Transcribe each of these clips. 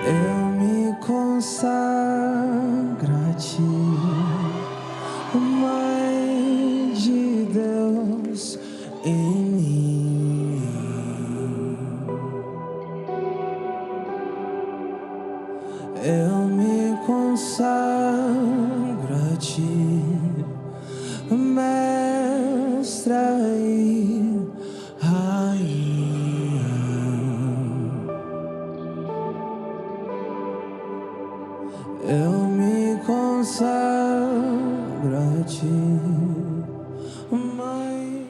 Eu me consagro a ti, Mãe de Deus em mim. Eu me consagro a ti, Mestra e Rainha. Eu me consagro a ti, Mãe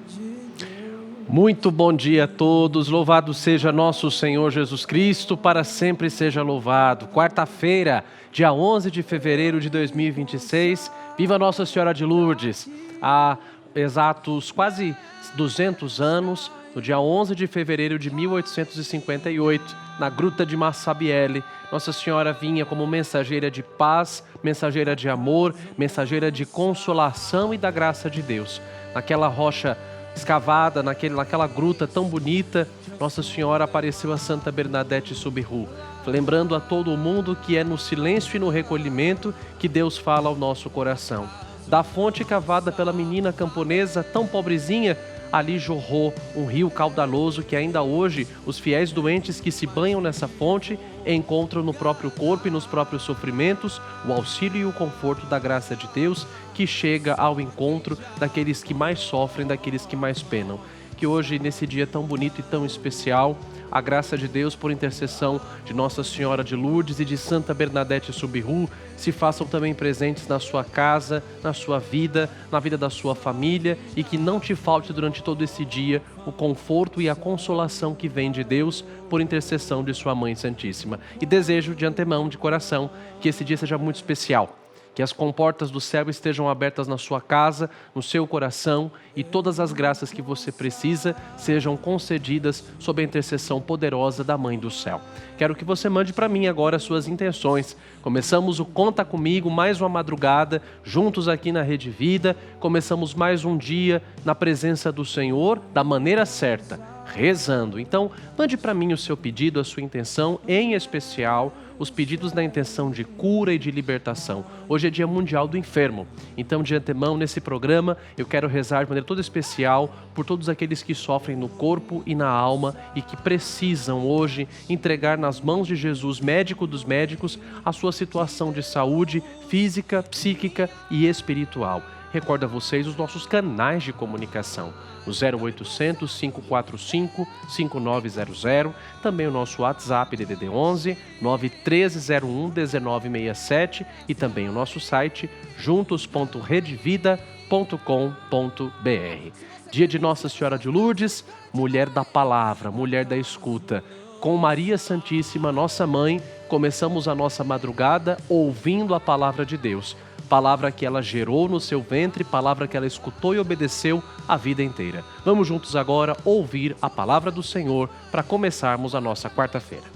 de Deus. Muito bom dia a todos, louvado seja nosso Senhor Jesus Cristo, para sempre seja louvado. Quarta-feira, dia 11 de fevereiro de 2026, viva Nossa Senhora de Lourdes. Há exatos quase 200 anos, no dia 11 de fevereiro de 1858, na Gruta de Massabielle, Nossa Senhora vinha como mensageira de paz, mensageira de amor, mensageira de consolação e da graça de Deus. Naquela rocha escavada, naquela gruta tão bonita, Nossa Senhora apareceu a Santa Bernadette Soubirous, lembrando a todo mundo que é no silêncio e no recolhimento que Deus fala ao nosso coração. Da fonte cavada pela menina camponesa tão pobrezinha, ali jorrou um rio caudaloso que ainda hoje os fiéis doentes que se banham nessa fonte encontram no próprio corpo e nos próprios sofrimentos o auxílio e o conforto da graça de Deus que chega ao encontro daqueles que mais sofrem, daqueles que mais penam. Que hoje, nesse dia tão bonito e tão especial, a graça de Deus, por intercessão de Nossa Senhora de Lourdes e de Santa Bernadette Soubirous, se façam também presentes na sua casa, na sua vida, na vida da sua família, e que não te falte durante todo esse dia o conforto e a consolação que vem de Deus por intercessão de sua Mãe Santíssima. E desejo de antemão, de coração, que esse dia seja muito especial. Que as comportas do céu estejam abertas na sua casa, no seu coração, e todas as graças que você precisa sejam concedidas sob a intercessão poderosa da Mãe do Céu. Quero que você mande para mim agora as suas intenções. Começamos o Conta Comigo, mais uma madrugada, juntos aqui na Rede Vida. Começamos mais um dia na presença do Senhor, da maneira certa, rezando. Então, mande para mim o seu pedido, a sua intenção, em especial os pedidos na intenção de cura e de libertação. Hoje é Dia Mundial do Enfermo, então de antemão nesse programa eu quero rezar de maneira toda especial por todos aqueles que sofrem no corpo e na alma e que precisam hoje entregar nas mãos de Jesus, médico dos médicos, a sua situação de saúde física, psíquica e espiritual. Recordo a vocês os nossos canais de comunicação, o 0800 545 5900, também o nosso WhatsApp DDD 11 91301 1967 e também o nosso site juntos.redevida.com.br. Dia de Nossa Senhora de Lourdes, mulher da palavra, mulher da escuta. Com Maria Santíssima, nossa mãe, começamos a nossa madrugada ouvindo a palavra de Deus. Palavra que ela gerou no seu ventre, palavra que ela escutou e obedeceu a vida inteira. Vamos juntos agora ouvir a palavra do Senhor para começarmos a nossa quarta-feira.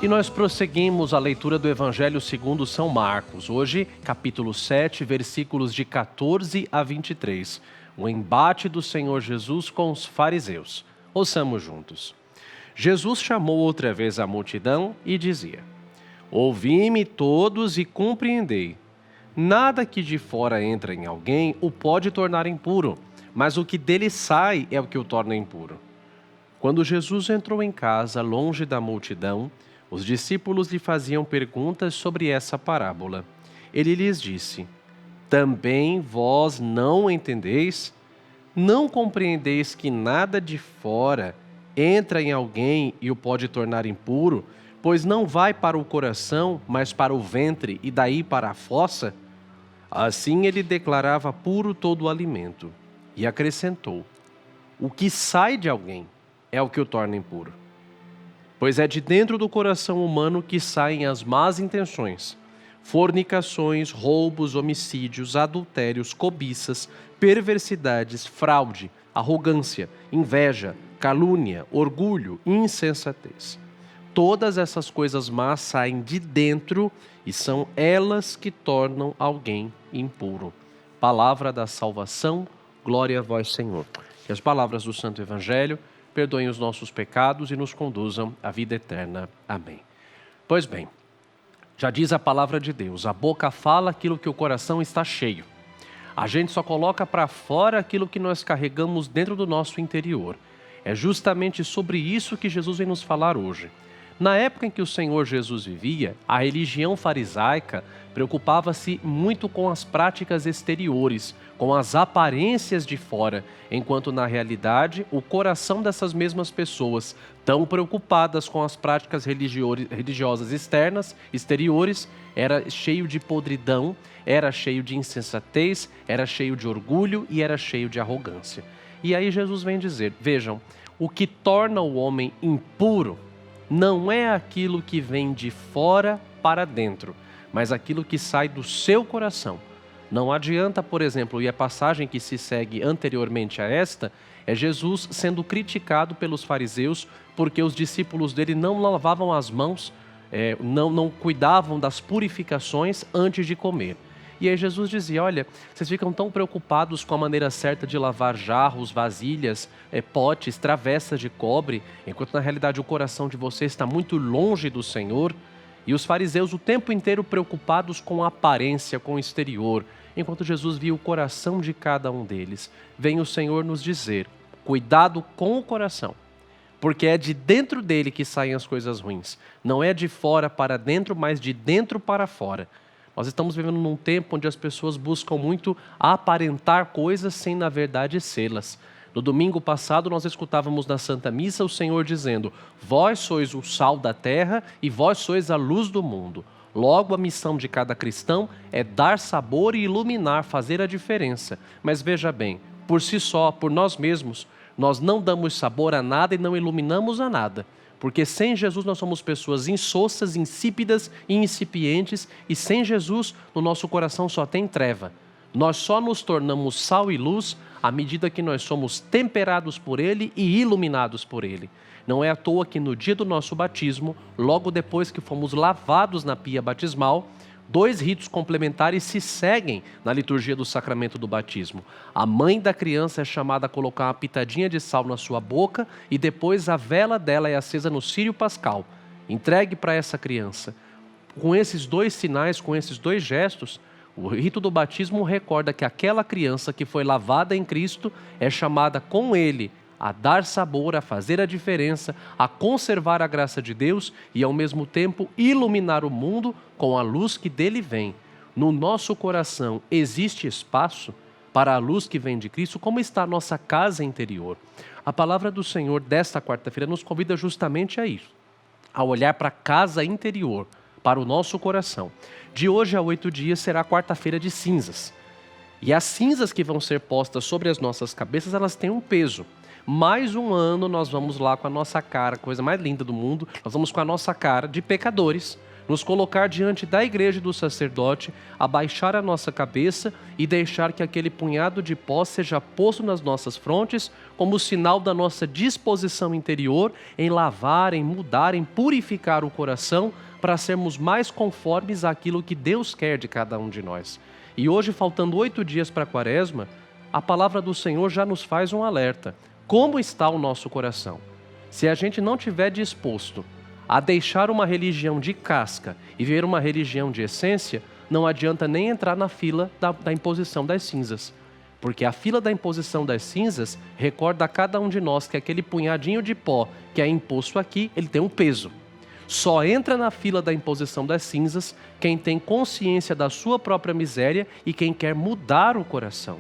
E nós prosseguimos a leitura do Evangelho segundo São Marcos. Hoje, capítulo 7, versículos de 14 a 23. O embate do Senhor Jesus com os fariseus. Ouçamos juntos. Jesus chamou outra vez a multidão e dizia: Ouvi-me todos e compreendei. Nada que de fora entra em alguém o pode tornar impuro, mas o que dele sai é o que o torna impuro. Quando Jesus entrou em casa, longe da multidão, os discípulos lhe faziam perguntas sobre essa parábola. Ele lhes disse: Também vós não entendeis? Não compreendeis que nada de fora entra em alguém e o pode tornar impuro, pois não vai para o coração, mas para o ventre e daí para a fossa? Assim ele declarava puro todo o alimento. E acrescentou: O que sai de alguém é o que o torna impuro. Pois é de dentro do coração humano que saem as más intenções, fornicações, roubos, homicídios, adultérios, cobiças, perversidades, fraude, arrogância, inveja, calúnia, orgulho, insensatez. Todas essas coisas más saem de dentro e são elas que tornam alguém impuro. Palavra da salvação, glória a vós, Senhor. Que as palavras do Santo Evangelho perdoem os nossos pecados e nos conduzam à vida eterna. Amém. Pois bem, já diz a palavra de Deus, a boca fala aquilo que o coração está cheio. A gente só coloca para fora aquilo que nós carregamos dentro do nosso interior. É justamente sobre isso que Jesus vem nos falar hoje. Na época em que o Senhor Jesus vivia, a religião farisaica preocupava-se muito com as práticas exteriores, com as aparências de fora, enquanto na realidade o coração dessas mesmas pessoas, tão preocupadas com as práticas religiosas exteriores, era cheio de podridão, era cheio de insensatez, era cheio de orgulho e era cheio de arrogância. E aí Jesus vem dizer, vejam, o que torna o homem impuro não é aquilo que vem de fora para dentro, mas aquilo que sai do seu coração. Não adianta, por exemplo, e a passagem que se segue anteriormente a esta, é Jesus sendo criticado pelos fariseus porque os discípulos dele não lavavam as mãos, não cuidavam das purificações antes de comer. E aí Jesus dizia, olha, vocês ficam tão preocupados com a maneira certa de lavar jarros, vasilhas, potes, travessas de cobre, enquanto na realidade o coração de vocês está muito longe do Senhor. E os fariseus o tempo inteiro preocupados com a aparência, com o exterior, enquanto Jesus via o coração de cada um deles. Vem o Senhor nos dizer, cuidado com o coração, porque é de dentro dele que saem as coisas ruins. Não é de fora para dentro, mas de dentro para fora. Nós estamos vivendo num tempo onde as pessoas buscam muito aparentar coisas sem, na verdade, sê-las. No domingo passado, nós escutávamos na Santa Missa o Senhor dizendo, vós sois o sal da terra e vós sois a luz do mundo. Logo, a missão de cada cristão é dar sabor e iluminar, fazer a diferença. Mas veja bem, por si só, por nós mesmos, nós não damos sabor a nada e não iluminamos a nada. Porque sem Jesus nós somos pessoas insossas, insípidas e incipientes, e sem Jesus no nosso coração só tem treva. Nós só nos tornamos sal e luz à medida que nós somos temperados por Ele e iluminados por Ele. Não é à toa que no dia do nosso batismo, logo depois que fomos lavados na pia batismal, 2 ritos complementares se seguem na liturgia do sacramento do batismo. A mãe da criança é chamada a colocar uma pitadinha de sal na sua boca e depois a vela dela é acesa no círio pascal. Entregue para essa criança. Com esses 2 sinais, com esses 2 gestos, o rito do batismo recorda que aquela criança que foi lavada em Cristo é chamada com Ele a dar sabor, a fazer a diferença, a conservar a graça de Deus e ao mesmo tempo iluminar o mundo com a luz que dele vem. No nosso coração existe espaço para a luz que vem de Cristo, como está a nossa casa interior. A palavra do Senhor desta quarta-feira nos convida justamente a isso, a olhar para a casa interior, para o nosso coração. De hoje a 8 dias será a quarta-feira de cinzas. E as cinzas que vão ser postas sobre as nossas cabeças, elas têm um peso. Mais um ano nós vamos lá com a nossa cara, coisa mais linda do mundo, nós vamos com a nossa cara de pecadores, nos colocar diante da igreja e do sacerdote, abaixar a nossa cabeça e deixar que aquele punhado de pó seja posto nas nossas frontes como sinal da nossa disposição interior em lavar, em mudar, em purificar o coração para sermos mais conformes àquilo que Deus quer de cada um de nós. E hoje, faltando 8 dias para a Quaresma, a palavra do Senhor já nos faz um alerta. Como está o nosso coração? Se a gente não estiver disposto a deixar uma religião de casca e ver uma religião de essência, não adianta nem entrar na fila da imposição das cinzas. Porque a fila da imposição das cinzas recorda a cada um de nós que aquele punhadinho de pó que é imposto aqui, ele tem um peso. Só entra na fila da imposição das cinzas quem tem consciência da sua própria miséria e quem quer mudar o coração.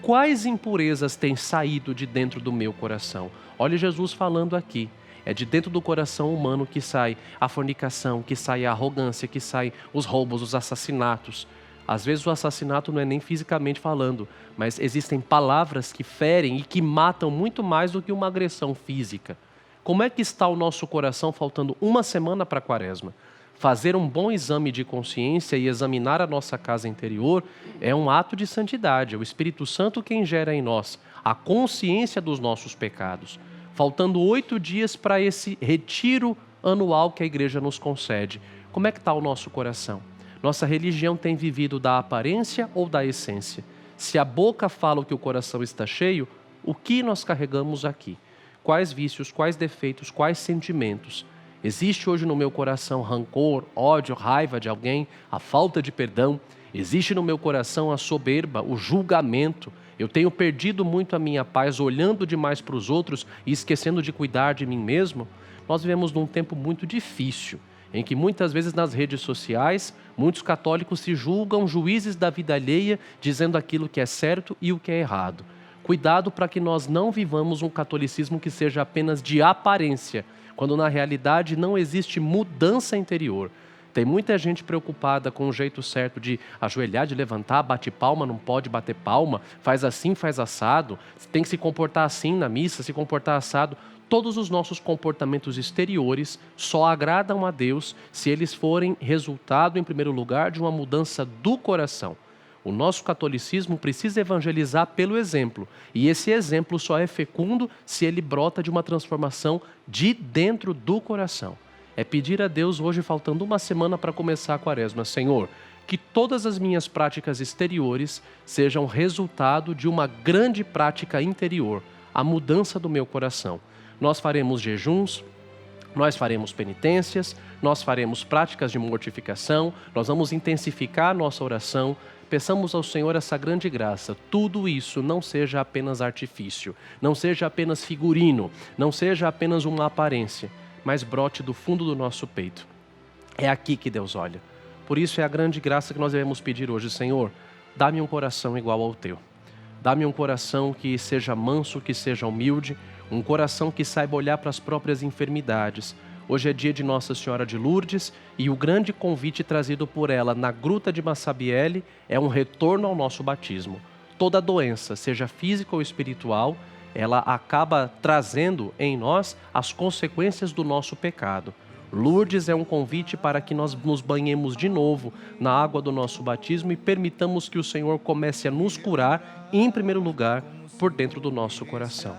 Quais impurezas têm saído de dentro do meu coração? Olha Jesus falando aqui. É de dentro do coração humano que sai a fornicação, que sai a arrogância, que sai os roubos, os assassinatos. Às vezes o assassinato não é nem fisicamente falando, mas existem palavras que ferem e que matam muito mais do que uma agressão física. Como é que está o nosso coração faltando uma semana para a Quaresma? Fazer um bom exame de consciência e examinar a nossa casa interior é um ato de santidade. É o Espírito Santo quem gera em nós a consciência dos nossos pecados. Faltando 8 dias para esse retiro anual que a igreja nos concede. Como é que está o nosso coração? Nossa religião tem vivido da aparência ou da essência? Se a boca fala que o coração está cheio, o que nós carregamos aqui? Quais vícios, quais defeitos, quais sentimentos? Existe hoje no meu coração rancor, ódio, raiva de alguém, a falta de perdão? Existe no meu coração a soberba, o julgamento? Eu tenho perdido muito a minha paz olhando demais para os outros e esquecendo de cuidar de mim mesmo? Nós vivemos num tempo muito difícil, em que muitas vezes nas redes sociais, muitos católicos se julgam juízes da vida alheia, dizendo aquilo que é certo e o que é errado. Cuidado para que nós não vivamos um catolicismo que seja apenas de aparência, quando na realidade não existe mudança interior. Tem muita gente preocupada com o jeito certo de ajoelhar, de levantar, bate palma, não pode bater palma, faz assim, faz assado, tem que se comportar assim na missa, se comportar assado. Todos os nossos comportamentos exteriores só agradam a Deus se eles forem resultado, em primeiro lugar, de uma mudança do coração. O nosso catolicismo precisa evangelizar pelo exemplo, e esse exemplo só é fecundo se ele brota de uma transformação de dentro do coração. É pedir a Deus hoje, faltando uma semana para começar a quaresma: Senhor, que todas as minhas práticas exteriores sejam resultado de uma grande prática interior, a mudança do meu coração. Nós faremos jejuns, nós faremos penitências, nós faremos práticas de mortificação, nós vamos intensificar a nossa oração. Peçamos ao Senhor essa grande graça. Tudo isso não seja apenas artifício, não seja apenas figurino, não seja apenas uma aparência, mas brote do fundo do nosso peito. É aqui que Deus olha. Por isso é a grande graça que nós devemos pedir hoje: Senhor, dá-me um coração igual ao teu. Dá-me um coração que seja manso, que seja humilde, um coração que saiba olhar para as próprias enfermidades. Hoje é dia de Nossa Senhora de Lourdes e o grande convite trazido por ela na Gruta de Massabielle é um retorno ao nosso batismo. Toda doença, seja física ou espiritual, ela acaba trazendo em nós as consequências do nosso pecado. Lourdes é um convite para que nós nos banhemos de novo na água do nosso batismo e permitamos que o Senhor comece a nos curar, em primeiro lugar, por dentro do nosso coração.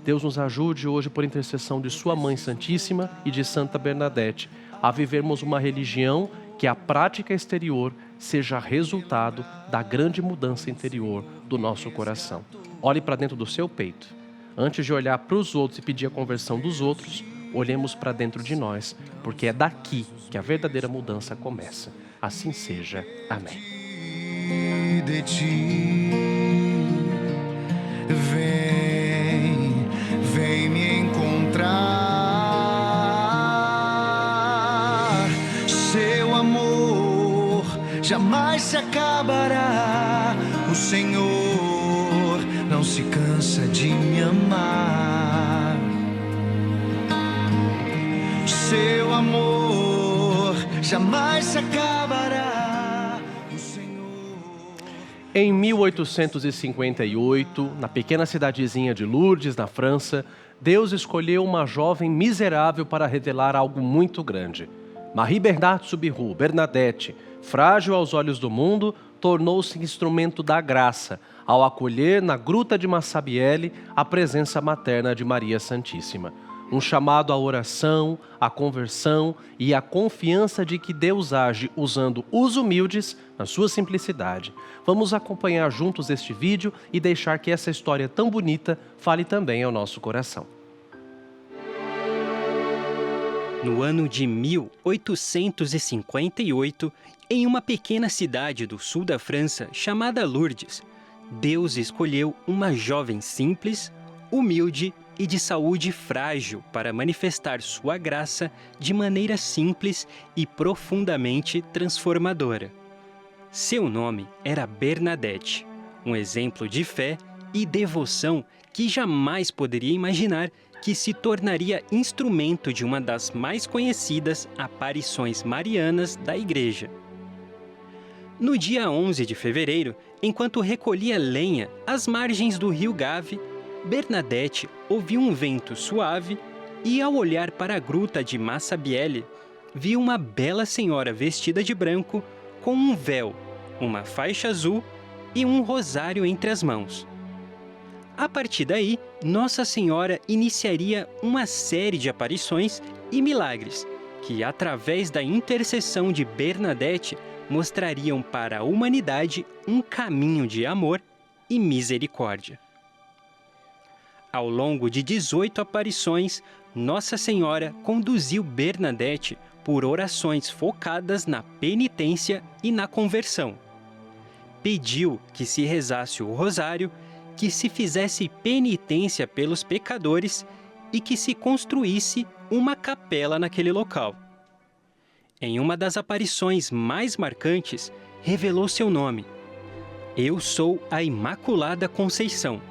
Deus nos ajude hoje, por intercessão de Sua Mãe Santíssima e de Santa Bernadette, a vivermos uma religião que a prática exterior seja resultado da grande mudança interior do nosso coração. Olhe para dentro do seu peito. Antes de olhar para os outros e pedir a conversão dos outros, olhemos para dentro de nós, porque é daqui que a verdadeira mudança começa. Assim seja. Amém. De ti, vem me encontrar. Seu amor jamais se acabará. O Senhor não se cansa de me amar. Seu amor jamais se acabará. O Senhor... Em 1858, na pequena cidadezinha de Lourdes, na França, Deus escolheu uma jovem miserável para revelar algo muito grande. Marie Bernard Soubirous, Bernadette, frágil aos olhos do mundo, tornou-se instrumento da graça ao acolher na Gruta de Massabielle a presença materna de Maria Santíssima. Um chamado à oração, à conversão e à confiança de que Deus age usando os humildes na sua simplicidade. Vamos acompanhar juntos este vídeo e deixar que essa história tão bonita fale também ao nosso coração. No ano de 1858, em uma pequena cidade do sul da França chamada Lourdes, Deus escolheu uma jovem simples, humilde e de saúde frágil para manifestar sua graça de maneira simples e profundamente transformadora. Seu nome era Bernadette, um exemplo de fé e devoção que jamais poderia imaginar que se tornaria instrumento de uma das mais conhecidas aparições marianas da Igreja. No dia 11 de fevereiro, enquanto recolhia lenha às margens do rio Gave, Bernadette ouviu um vento suave e, ao olhar para a gruta de Massabielle, viu uma bela senhora vestida de branco, com um véu, uma faixa azul e um rosário entre as mãos. A partir daí, Nossa Senhora iniciaria uma série de aparições e milagres que, através da intercessão de Bernadette, mostrariam para a humanidade um caminho de amor e misericórdia. Ao longo de 18 aparições, Nossa Senhora conduziu Bernadette por orações focadas na penitência e na conversão. Pediu que se rezasse o rosário, que se fizesse penitência pelos pecadores e que se construísse uma capela naquele local. Em uma das aparições mais marcantes, revelou seu nome: Eu sou a Imaculada Conceição,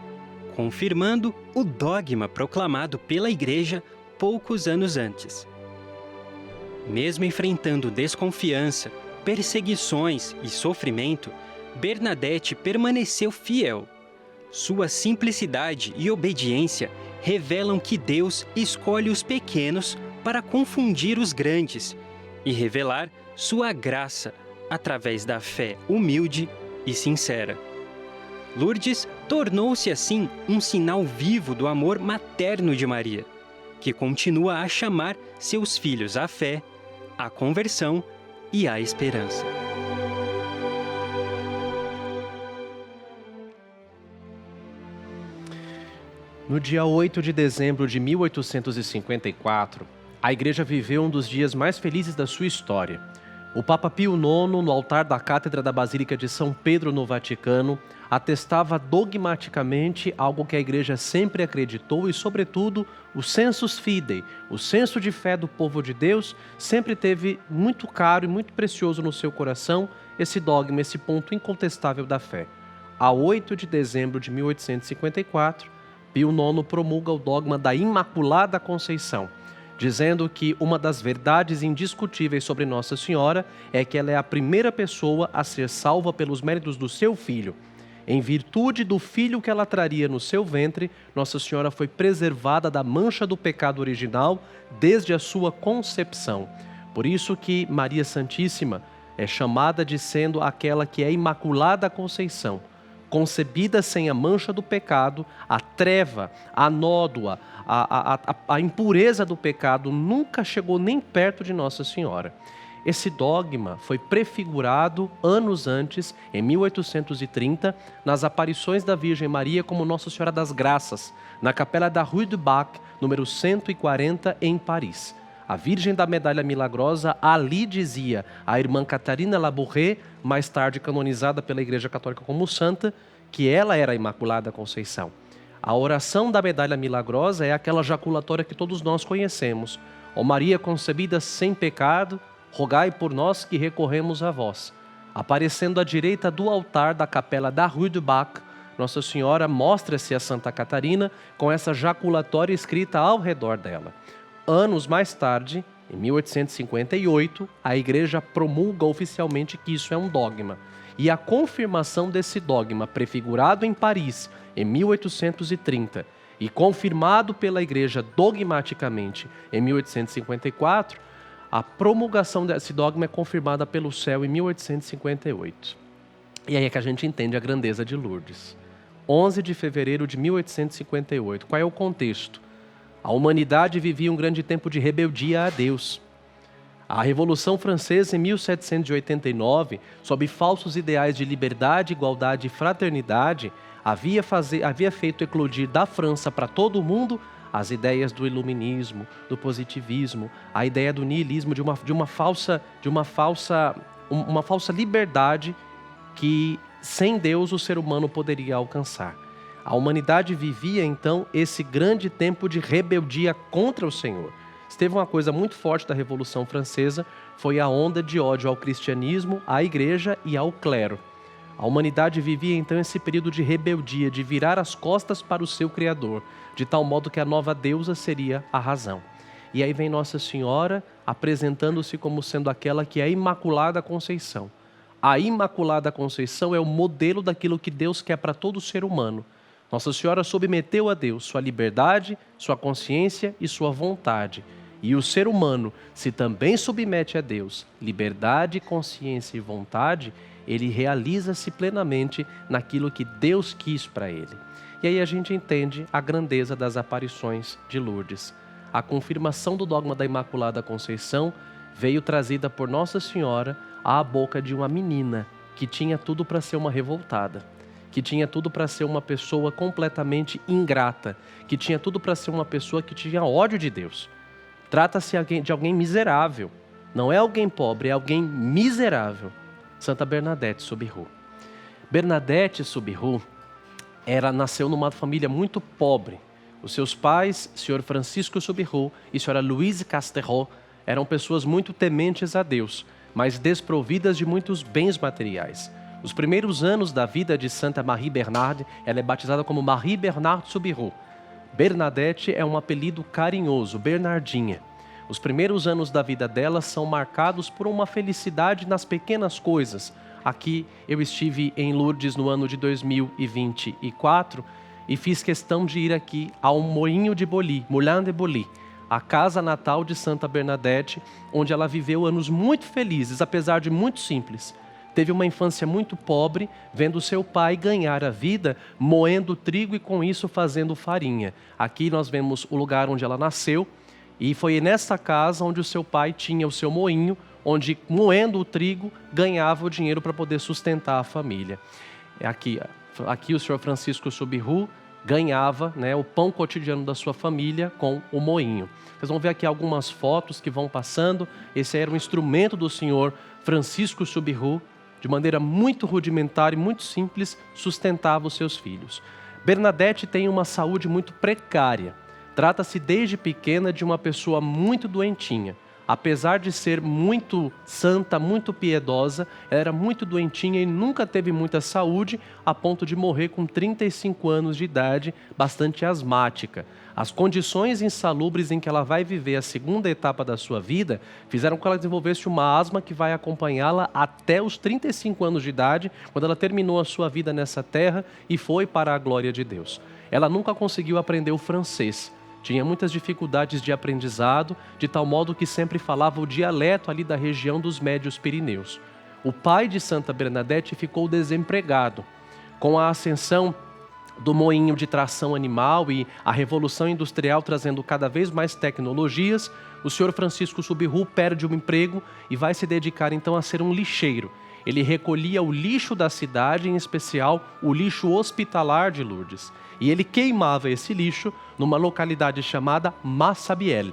confirmando o dogma proclamado pela Igreja poucos anos antes. Mesmo enfrentando desconfiança, perseguições e sofrimento, Bernadette permaneceu fiel. Sua simplicidade e obediência revelam que Deus escolhe os pequenos para confundir os grandes e revelar sua graça através da fé humilde e sincera. Lourdes tornou-se assim um sinal vivo do amor materno de Maria, que continua a chamar seus filhos à fé, à conversão e à esperança. No dia 8 de dezembro de 1854, a Igreja viveu um dos dias mais felizes da sua história. O Papa Pio IX, no altar da Cátedra da Basílica de São Pedro, no Vaticano, atestava dogmaticamente algo que a Igreja sempre acreditou e, sobretudo, o sensus fidei, o senso de fé do povo de Deus, sempre teve muito caro e muito precioso no seu coração esse dogma, esse ponto incontestável da fé. A 8 de dezembro de 1854, Pio IX promulga o dogma da Imaculada Conceição, dizendo que uma das verdades indiscutíveis sobre Nossa Senhora é que ela é a primeira pessoa a ser salva pelos méritos do seu filho. Em virtude do filho que ela traria no seu ventre, Nossa Senhora foi preservada da mancha do pecado original desde a sua concepção. Por isso que Maria Santíssima é chamada de sendo aquela que é Imaculada Conceição, concebida sem a mancha do pecado, a treva, a nódoa, a impureza do pecado nunca chegou nem perto de Nossa Senhora. Esse dogma foi prefigurado anos antes, em 1830, nas aparições da Virgem Maria como Nossa Senhora das Graças, na capela da Rue du Bac, número 140, em Paris. A Virgem da Medalha Milagrosa ali dizia a irmã Catarina Labouré, mais tarde canonizada pela Igreja Católica como santa, que ela era a Imaculada Conceição. A oração da Medalha Milagrosa é aquela jaculatória que todos nós conhecemos. Ó Maria concebida sem pecado, rogai por nós que recorremos a vós. Aparecendo à direita do altar da capela da Rue du Bac, Nossa Senhora mostra-se a Santa Catarina com essa jaculatória escrita ao redor dela. Anos mais tarde, em 1858, a Igreja promulga oficialmente que isso é um dogma. E a confirmação desse dogma, prefigurado em Paris, em 1830, e confirmado pela Igreja dogmaticamente em 1854, a promulgação desse dogma é confirmada pelo céu em 1858. E aí é que a gente entende a grandeza de Lourdes. 11 de fevereiro de 1858. Qual é o contexto? A humanidade vivia um grande tempo de rebeldia a Deus. A Revolução Francesa, em 1789, sob falsos ideais de liberdade, igualdade e fraternidade, havia feito eclodir da França para todo o mundo as ideias do iluminismo, do positivismo, a ideia do niilismo, de uma falsa liberdade que, sem Deus, o ser humano poderia alcançar. A humanidade vivia, então, esse grande tempo de rebeldia contra o Senhor. Se teve uma coisa muito forte da Revolução Francesa, foi a onda de ódio ao cristianismo, à igreja e ao clero. A humanidade vivia, então, esse período de rebeldia, de virar as costas para o seu Criador, de tal modo que a nova deusa seria a razão. E aí vem Nossa Senhora apresentando-se como sendo aquela que é a Imaculada Conceição. A Imaculada Conceição é o modelo daquilo que Deus quer para todo ser humano. Nossa Senhora submeteu a Deus sua liberdade, sua consciência e sua vontade. E o ser humano, se também submete a Deus, liberdade, consciência e vontade, ele realiza-se plenamente naquilo que Deus quis para ele. E aí a gente entende a grandeza das aparições de Lourdes. A confirmação do dogma da Imaculada Conceição veio trazida por Nossa Senhora à boca de uma menina que tinha tudo para ser uma revoltada, que tinha tudo para ser uma pessoa completamente ingrata, que tinha tudo para ser uma pessoa que tinha ódio de Deus. Trata-se de alguém miserável, não é alguém pobre, é alguém miserável. Santa Bernadette Soubirous. Bernadette Soubirous nasceu numa família muito pobre. Os seus pais, Sr. Francisco Soubirous e Sra. Louise Casterot, eram pessoas muito tementes a Deus, mas desprovidas de muitos bens materiais. Os primeiros anos da vida de Santa Marie Bernarde, ela é batizada como Marie Bernarde Soubirous. Bernadette é um apelido carinhoso, Bernardinha. Os primeiros anos da vida dela são marcados por uma felicidade nas pequenas coisas. Aqui eu estive em Lourdes no ano de 2024 e fiz questão de ir aqui ao Moinho de Boly, Moulin de Boly, a casa natal de Santa Bernadette, onde ela viveu anos muito felizes, apesar de muito simples. Teve uma infância muito pobre, vendo seu pai ganhar a vida moendo trigo e com isso fazendo farinha. Aqui nós vemos o lugar onde ela nasceu e foi nessa casa onde o seu pai tinha o seu moinho, onde moendo o trigo ganhava o dinheiro para poder sustentar a família. Aqui o Sr. Francisco Soubirous ganhava, o pão cotidiano da sua família com o moinho. Vocês vão ver aqui algumas fotos que vão passando. Esse era um instrumento do Sr. Francisco Soubirous, de maneira muito rudimentar e muito simples, sustentava os seus filhos. Bernadette tem uma saúde muito precária. Trata-se desde pequena de uma pessoa muito doentinha. Apesar de ser muito santa, muito piedosa, ela era muito doentinha e nunca teve muita saúde, a ponto de morrer com 35 anos de idade, bastante asmática. As condições insalubres em que ela vai viver a segunda etapa da sua vida fizeram com que ela desenvolvesse uma asma que vai acompanhá-la até os 35 anos de idade, quando ela terminou a sua vida nessa terra e foi para a glória de Deus. Ela nunca conseguiu aprender o francês. Tinha muitas dificuldades de aprendizado, de tal modo que sempre falava o dialeto ali da região dos Médios Pirineus. O pai de Santa Bernadette ficou desempregado. Com a ascensão do moinho de tração animal e a Revolução Industrial trazendo cada vez mais tecnologias, o Sr. Francisco Soubirous perde o emprego e vai se dedicar então a ser um lixeiro. Ele recolhia o lixo da cidade, em especial o lixo hospitalar de Lourdes. E ele queimava esse lixo numa localidade chamada Massabielle.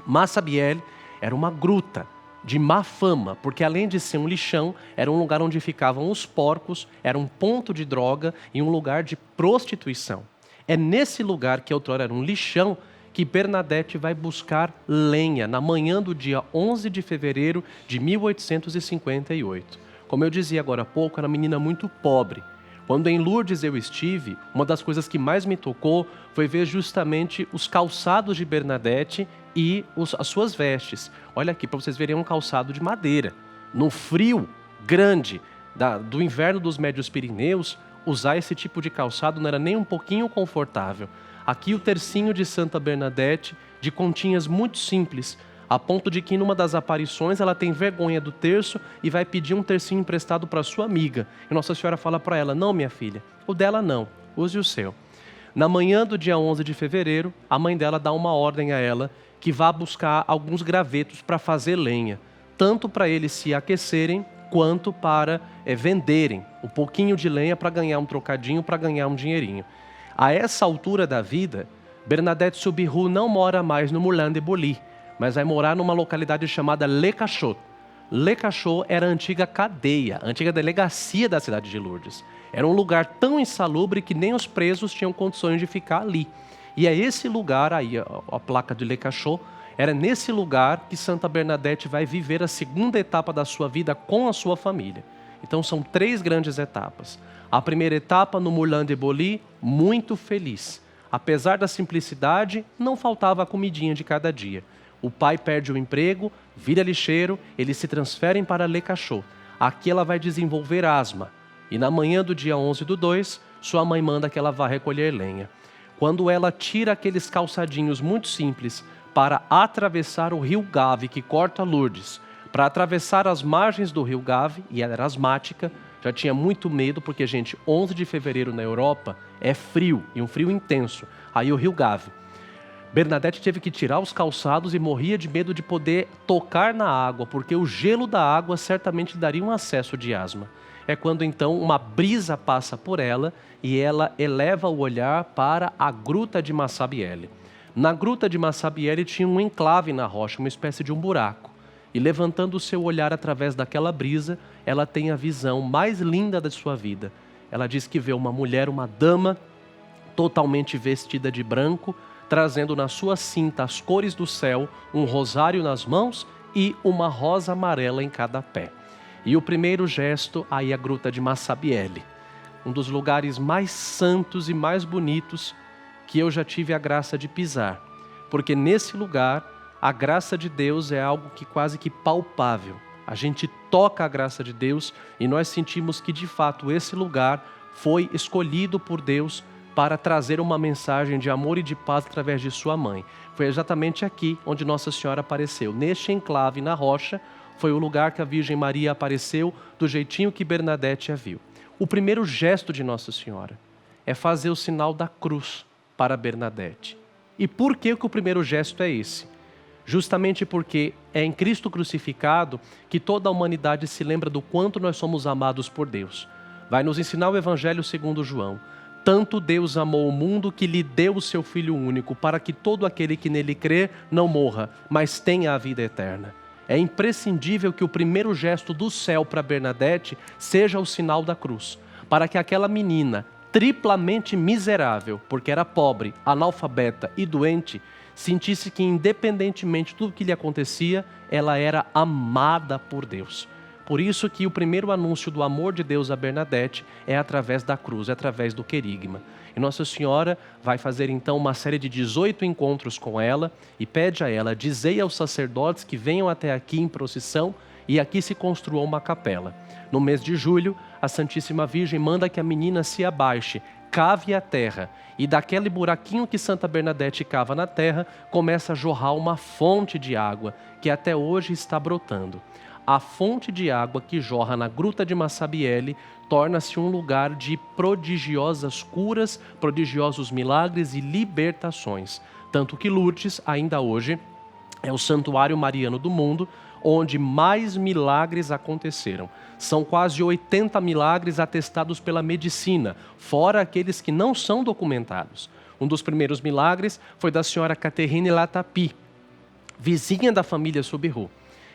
Massabielle era uma gruta de má fama, porque além de ser um lixão, era um lugar onde ficavam os porcos, era um ponto de droga e um lugar de prostituição. É nesse lugar, que outrora era um lixão, que Bernadette vai buscar lenha na manhã do dia 11 de fevereiro de 1858. Como eu dizia agora há pouco, era uma menina muito pobre. Quando em Lourdes eu estive, uma das coisas que mais me tocou foi ver justamente os calçados de Bernadette e as suas vestes. Olha aqui, para vocês verem, um calçado de madeira. No frio grande do inverno dos Médios Pirineus, usar esse tipo de calçado não era nem um pouquinho confortável. Aqui o tercinho de Santa Bernadette, de continhas muito simples, a ponto de que numa das aparições ela tem vergonha do terço e vai pedir um tercinho emprestado para sua amiga. E Nossa Senhora fala para ela: não, minha filha, o dela não, use o seu. Na manhã do dia 11 de fevereiro, a mãe dela dá uma ordem a ela que vá buscar alguns gravetos para fazer lenha, tanto para eles se aquecerem, quanto para venderem um pouquinho de lenha para ganhar um trocadinho, para ganhar um dinheirinho. A essa altura da vida, Bernadette Soubirous não mora mais no Moulin de Boly, mas vai morar numa localidade chamada Le Cachot. Le Cachot era a antiga cadeia, a antiga delegacia da cidade de Lourdes. Era um lugar tão insalubre que nem os presos tinham condições de ficar ali. E é esse lugar, aí a placa de Le Cachot, era nesse lugar que Santa Bernadette vai viver a segunda etapa da sua vida com a sua família. Então são 3 grandes etapas. A primeira etapa no Moulin de Boly, muito feliz. Apesar da simplicidade, não faltava a comidinha de cada dia. O pai perde o emprego, vira lixeiro, eles se transferem para Le Cachot. Aqui ela vai desenvolver asma. E na manhã do dia 11/2, sua mãe manda que ela vá recolher lenha. Quando ela tira aqueles calçadinhos muito simples para atravessar o rio Gave, que corta Lourdes. Para atravessar as margens do rio Gave, e ela era asmática, já tinha muito medo, porque, gente, 11 de fevereiro na Europa é frio, e um frio intenso. Aí o rio Gave. Bernadette teve que tirar os calçados e morria de medo de poder tocar na água, porque o gelo da água certamente lhe daria um acesso de asma. É quando então uma brisa passa por ela e ela eleva o olhar para a gruta de Massabielle. Na gruta de Massabielle tinha um enclave na rocha, uma espécie de um buraco. E levantando o seu olhar através daquela brisa, ela tem a visão mais linda da sua vida. Ela diz que vê uma mulher, uma dama, totalmente vestida de branco, trazendo na sua cinta as cores do céu, um rosário nas mãos e uma rosa amarela em cada pé. E o primeiro gesto, aí a gruta de Massabielle, um dos lugares mais santos e mais bonitos que eu já tive a graça de pisar, porque nesse lugar a graça de Deus é algo que quase que palpável. A gente toca a graça de Deus e nós sentimos que de fato esse lugar foi escolhido por Deus para trazer uma mensagem de amor e de paz através de sua mãe. Foi exatamente aqui onde Nossa Senhora apareceu. Neste enclave na rocha, foi o lugar que a Virgem Maria apareceu do jeitinho que Bernadette a viu. O primeiro gesto de Nossa Senhora é fazer o sinal da cruz para Bernadette. E por que o primeiro gesto é esse? Justamente porque é em Cristo crucificado que toda a humanidade se lembra do quanto nós somos amados por Deus. Vai nos ensinar o Evangelho segundo João. Tanto Deus amou o mundo que lhe deu o seu Filho único, para que todo aquele que nele crê não morra, mas tenha a vida eterna. É imprescindível que o primeiro gesto do céu para Bernadette seja o sinal da cruz, para que aquela menina, triplamente miserável, porque era pobre, analfabeta e doente, sentisse que independentemente de tudo que lhe acontecia, ela era amada por Deus. Por isso que o primeiro anúncio do amor de Deus a Bernadette é através da cruz, é através do querigma. E Nossa Senhora vai fazer então uma série de 18 encontros com ela e pede a ela: dizei aos sacerdotes que venham até aqui em procissão e aqui se construa uma capela. No mês de julho, a Santíssima Virgem manda que a menina se abaixe, cave a terra, e daquele buraquinho que Santa Bernadette cava na terra, começa a jorrar uma fonte de água, que até hoje está brotando. A fonte de água que jorra na gruta de Massabielle torna-se um lugar de prodigiosas curas, prodigiosos milagres e libertações. Tanto que Lourdes, ainda hoje, é o santuário mariano do mundo, onde mais milagres aconteceram. São quase 80 milagres atestados pela medicina, fora aqueles que não são documentados. Um dos primeiros milagres foi da senhora Catherine Latapie, vizinha da família Soubirous.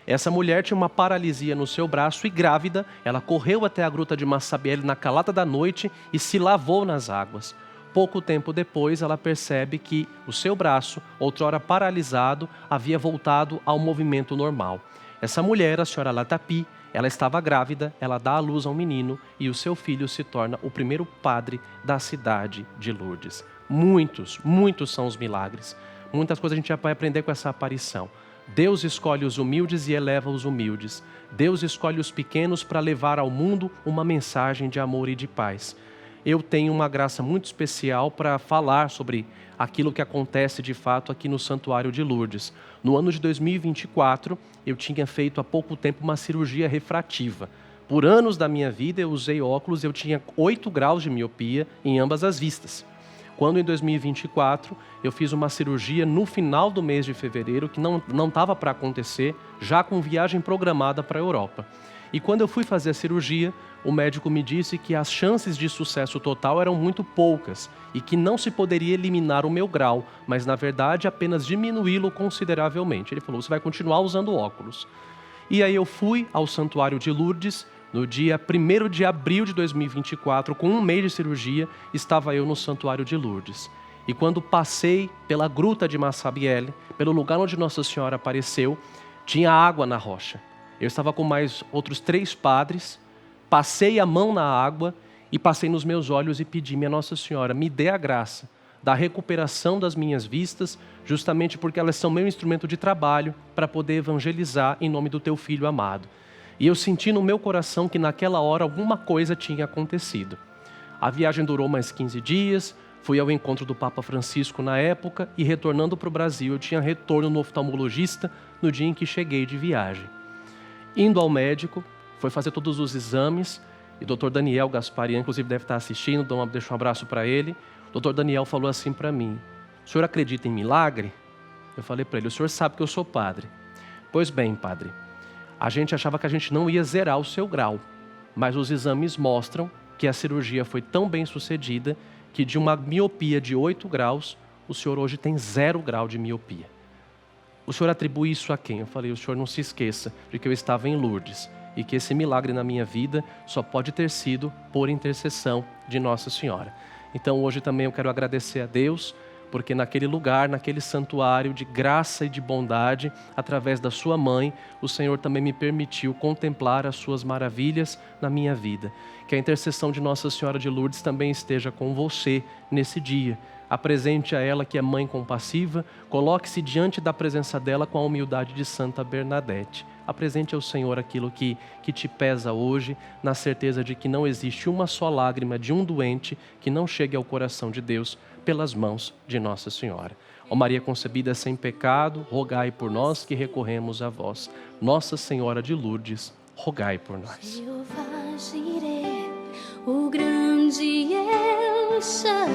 Essa mulher tinha uma paralisia no seu braço e grávida, ela correu até a gruta de Massabielle na calada da noite e se lavou nas águas. Pouco tempo depois, ela percebe que o seu braço, outrora paralisado, havia voltado ao movimento normal. Essa mulher, a senhora Latapie, ela estava grávida, ela dá à luz a um menino e o seu filho se torna o primeiro padre da cidade de Lourdes. Muitos são os milagres. Muitas coisas a gente já vai aprender com essa aparição. Deus escolhe os humildes e eleva os humildes. Deus escolhe os pequenos para levar ao mundo uma mensagem de amor e de paz. Eu tenho uma graça muito especial para falar sobre aquilo que acontece de fato aqui no Santuário de Lourdes. No ano de 2024, eu tinha feito há pouco tempo uma cirurgia refrativa. Por anos da minha vida eu usei óculos, eu tinha 8 graus de miopia em ambas as vistas. Quando em 2024 eu fiz uma cirurgia no final do mês de fevereiro, que não estava para acontecer, já com viagem programada para a Europa. E quando eu fui fazer a cirurgia, o médico me disse que as chances de sucesso total eram muito poucas e que não se poderia eliminar o meu grau, mas na verdade apenas diminuí-lo consideravelmente. Ele falou: você vai continuar usando óculos. E aí eu fui ao Santuário de Lourdes. No dia 1º de abril de 2024, com um mês de cirurgia, estava eu no Santuário de Lourdes. E quando passei pela gruta de Massabielle, pelo lugar onde Nossa Senhora apareceu, tinha água na rocha. Eu estava com mais outros 3 padres, passei a mão na água e passei nos meus olhos e pedi: minha Nossa Senhora, me dê a graça da recuperação das minhas vistas, justamente porque elas são meu instrumento de trabalho para poder evangelizar em nome do teu Filho amado. E eu senti no meu coração que naquela hora alguma coisa tinha acontecido. A viagem durou mais 15 dias, Fui ao encontro do Papa Francisco na época e, retornando para o Brasil, eu tinha retorno no oftalmologista no dia em que cheguei de viagem. Indo ao médico, foi fazer todos os exames, e o Dr. Daniel Gasparian, inclusive, deve estar assistindo, deixo um abraço para ele. O Dr. Daniel falou assim para mim: o senhor acredita em milagre? Eu falei para ele: o senhor sabe que eu sou padre. Pois bem, padre, a gente achava que a gente não ia zerar o seu grau, mas os exames mostram que a cirurgia foi tão bem sucedida que de uma miopia de 8 graus, o senhor hoje tem 0 grau de miopia. O senhor atribui isso a quem? Eu falei: o senhor não se esqueça de que eu estava em Lourdes e que esse milagre na minha vida só pode ter sido por intercessão de Nossa Senhora. Então hoje também eu quero agradecer a Deus, porque naquele lugar, naquele santuário de graça e de bondade, através da sua mãe, o Senhor também me permitiu contemplar as suas maravilhas na minha vida. Que a intercessão de Nossa Senhora de Lourdes também esteja com você nesse dia. Apresente a ela, que é mãe compassiva, coloque-se diante da presença dela com a humildade de Santa Bernadette. Apresente ao Senhor aquilo que te pesa hoje, na certeza de que não existe uma só lágrima de um doente que não chegue ao coração de Deus pelas mãos de Nossa Senhora. Ó Maria concebida sem pecado, rogai por nós que recorremos a vós. Nossa Senhora de Lourdes, rogai por nós. Jeová Jireh, o grande El Shaddai,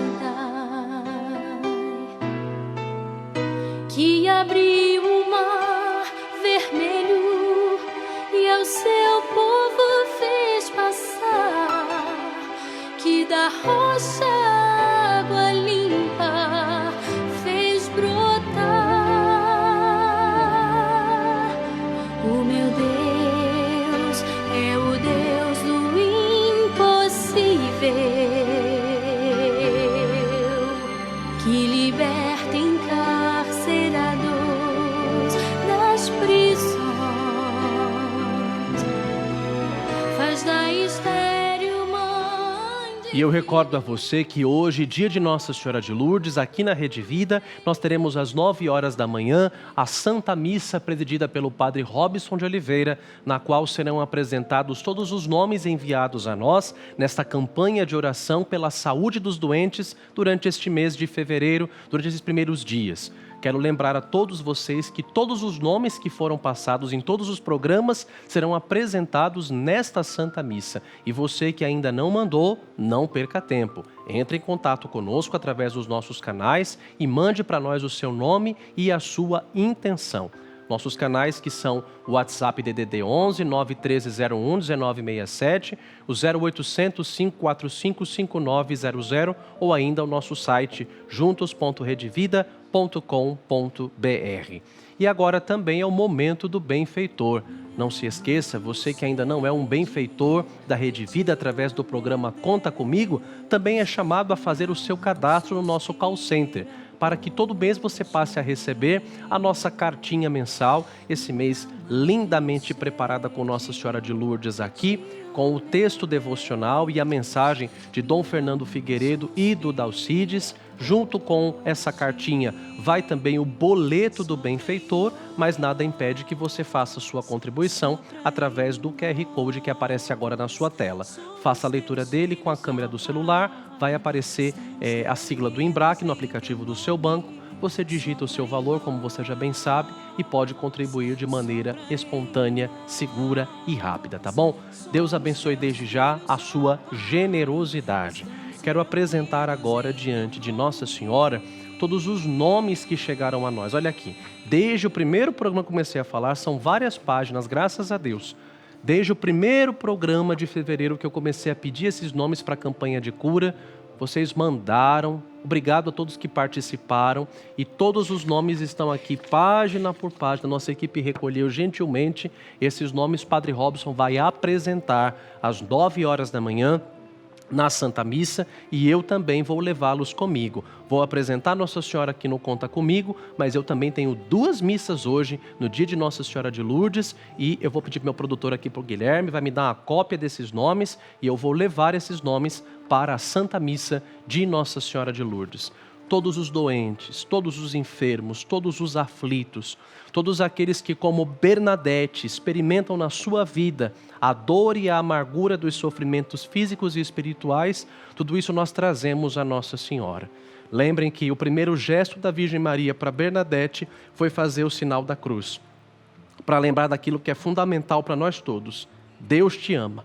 que abriu o mar vermelho e ao seu povo fez passar, que da rocha água limpa fez brotar. O meu Deus é o Deus do impossível, que liberta encarcerados das prisões, faz da estéril mãe de... E eu recordo a você que hoje, dia de Nossa Senhora de Lourdes, aqui na Rede Vida, nós teremos às 9 horas da manhã a Santa Missa presidida pelo Padre Robson de Oliveira, na qual serão apresentados todos os nomes enviados a nós nesta campanha de oração pela saúde dos doentes durante este mês de fevereiro, durante esses primeiros dias. Quero lembrar a todos vocês que todos os nomes que foram passados em todos os programas serão apresentados nesta Santa Missa. E você que ainda não mandou, não perca tempo. Entre em contato conosco através dos nossos canais e mande para nós o seu nome e a sua intenção. Nossos canais que são o WhatsApp DDD 11 91301 1967, o 0800 545 5900 ou ainda o nosso site juntos.redevida.com.br. E agora também é o momento do benfeitor. Não se esqueça, você que ainda não é um benfeitor da Rede Vida através do programa Conta Comigo, também é chamado a fazer o seu cadastro no nosso call center, para que todo mês você passe a receber a nossa cartinha mensal, esse mês lindamente preparada com Nossa Senhora de Lourdes aqui, com o texto devocional e a mensagem de Dom Fernando Figueiredo e do Dalcides. Junto com essa cartinha vai também o boleto do benfeitor, mas nada impede que você faça sua contribuição através do QR Code que aparece agora na sua tela. Faça a leitura dele com a câmera do celular, vai aparecer a sigla do Embrac no aplicativo do seu banco. Você digita o seu valor, como você já bem sabe, e pode contribuir de maneira espontânea, segura e rápida, tá bom? Deus abençoe desde já a sua generosidade. Quero apresentar agora diante de Nossa Senhora todos os nomes que chegaram a nós. Olha aqui, desde o primeiro programa que comecei a falar, são várias páginas, graças a Deus. Desde o primeiro programa de fevereiro que eu comecei a pedir esses nomes para a campanha de cura, vocês mandaram. Obrigado a todos que participaram e todos os nomes estão aqui, página por página. Nossa equipe recolheu gentilmente esses nomes. Padre Robson vai apresentar às 9 horas da manhã na Santa Missa e eu também vou levá-los comigo. Vou apresentar Nossa Senhora aqui no Conta Comigo, mas eu também tenho 2 missas hoje, no dia de Nossa Senhora de Lourdes, e eu vou pedir para o meu produtor aqui, para o Guilherme, vai me dar uma cópia desses nomes e eu vou levar esses nomes para a Santa Missa de Nossa Senhora de Lourdes. todos os doentes, todos os enfermos, todos os aflitos, todos aqueles que, como Bernadette, experimentam na sua vida a dor e a amargura dos sofrimentos físicos e espirituais, tudo isso nós trazemos a Nossa Senhora. Lembrem que o primeiro gesto da Virgem Maria para Bernadette foi fazer o sinal da cruz, para lembrar daquilo que é fundamental para nós todos: Deus te ama.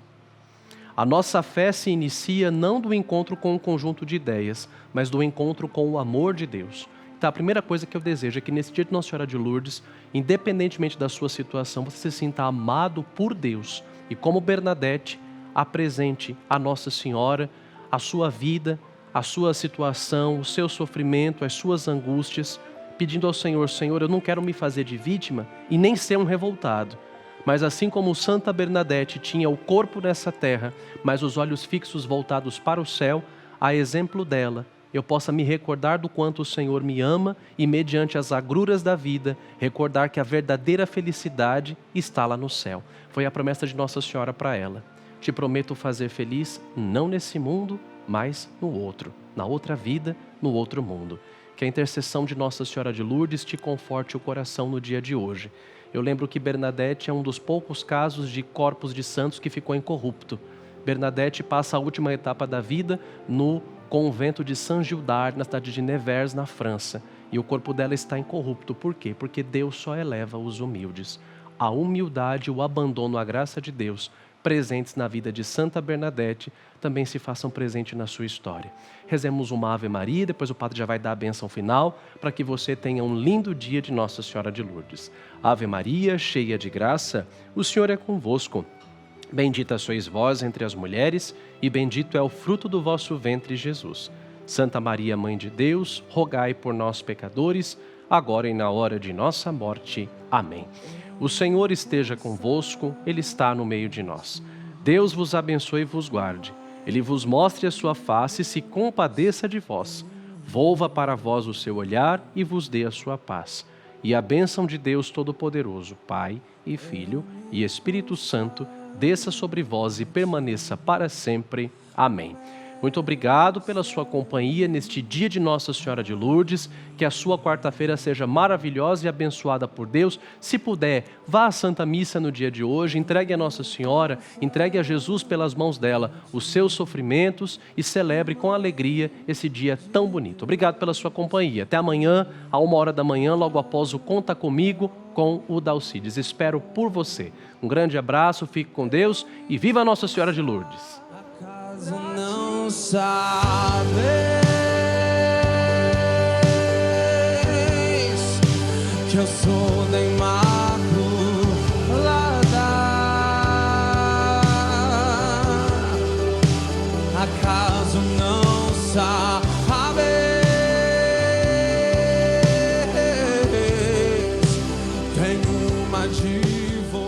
A nossa fé se inicia não do encontro com um conjunto de ideias, mas do encontro com o amor de Deus. Então, a primeira coisa que eu desejo é que nesse dia de Nossa Senhora de Lourdes, independentemente da sua situação, você se sinta amado por Deus. E como Bernadette, apresente a Nossa Senhora a sua vida, a sua situação, o seu sofrimento, as suas angústias, pedindo ao Senhor: Senhor, eu não quero me fazer de vítima e nem ser um revoltado. Mas assim como Santa Bernadette tinha o corpo nessa terra, mas os olhos fixos voltados para o céu, a exemplo dela, eu possa me recordar do quanto o Senhor me ama e, mediante as agruras da vida, recordar que a verdadeira felicidade está lá no céu. Foi a promessa de Nossa Senhora para ela. Te prometo fazer feliz, não nesse mundo, mas no outro, na outra vida, no outro mundo. Que a intercessão de Nossa Senhora de Lourdes te conforte o coração no dia de hoje. Eu lembro que Bernadette é um dos poucos casos de corpos de santos que ficou incorrupto. Bernadette passa a última etapa da vida no convento de Saint-Gildard, na cidade de Nevers, na França. E o corpo dela está incorrupto. Por quê? Porque Deus só eleva os humildes. A humildade e o abandono à graça de Deus, presentes na vida de Santa Bernadette, também se façam presente na sua história. Rezemos uma Ave Maria, depois o padre já vai dar a bênção final, para que você tenha um lindo dia de Nossa Senhora de Lourdes. Ave Maria, cheia de graça, o Senhor é convosco. Bendita sois vós entre as mulheres, e bendito é o fruto do vosso ventre, Jesus. Santa Maria, Mãe de Deus, rogai por nós, pecadores, agora e na hora de nossa morte. Amém. O Senhor esteja convosco, Ele está no meio de nós. Deus vos abençoe e vos guarde. Ele vos mostre a sua face e se compadeça de vós. Volva para vós o seu olhar e vos dê a sua paz. E a bênção de Deus Todo-Poderoso, Pai e Filho e Espírito Santo, desça sobre vós e permaneça para sempre. Amém. Muito obrigado pela sua companhia neste dia de Nossa Senhora de Lourdes. Que a sua quarta-feira seja maravilhosa e abençoada por Deus. Se puder, vá à Santa Missa no dia de hoje, entregue a Nossa Senhora, entregue a Jesus pelas mãos dela os seus sofrimentos e celebre com alegria esse dia tão bonito. Obrigado pela sua companhia. Até amanhã, à 1h da manhã, logo após o Conta Comigo com o Dalcides. Espero por você. Um grande abraço, fique com Deus e viva Nossa Senhora de Lourdes. Não sabes que eu sou da Imaculada. Acaso não sabes? Tenho uma